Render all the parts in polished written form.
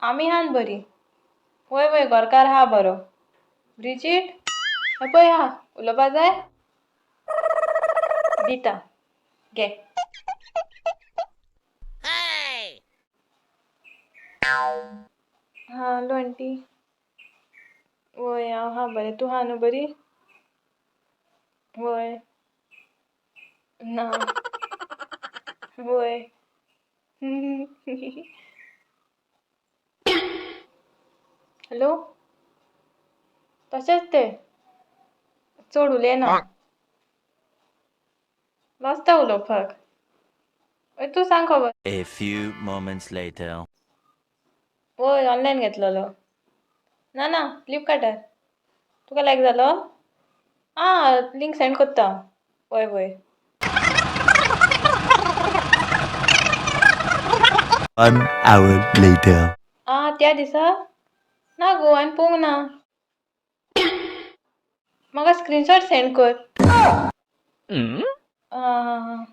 आमी हान बरी. वय वय घरकार हा बरो. ब्रिजीट हे पळय हा उलोवपा जाय दिता घे. हा हॅलो आंटी. वय हांव हा बरें. तूं हा न्हू बरी? वय ना वय हॅलो तशेंच तें चड उलयना. वाजता उलोवपाक. तूं सांग खबर. A few moments later. वय ऑनलायन घेतलेलो. ना ना फ्लिपकार्टार. तुका लायक जालो? आं लिंक सेंड कोत्ता. वय वय. 1 hour later. त्या दिसा? ना गो हांवें पळोवंक ना. म्हाका स्क्रीनशॉट सेंड कर. हां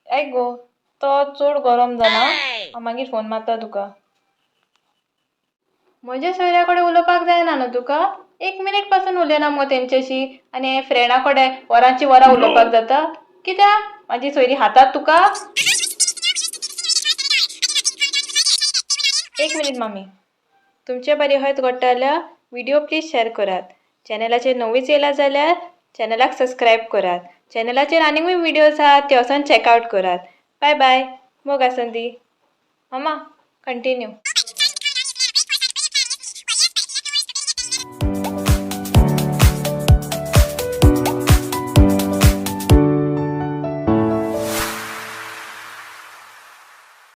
आयक गो तो चड गरम जाला. हांव मागीर फोन मारता तुका. म्हज्या सोयऱ्या कडेन उलोवपाक जायना न्हू तुका? 1 मिनीट पासून उलयना मुगो तेंच्याशी आनी हें फ्रेंडा कडेन वरांची वरां उलोवपाक जाता. कित्याक? म्हाजी सोयरी हातात तुका? 1 मिनीट मामी. तुमचे बरे हयत घडटा जाल्यार व्हिडिओ प्लीज शेअर करात. चॅनलाचेर नवीच येयला जाल्यार चॅनलाक सबस्क्रायब करात. चॅनलाचेर आनिकूय व्हिडिओज आसात ते वचोन चॅकआउट करात. Bye bye. मोग आसंदी. मामा कंटिन्यू.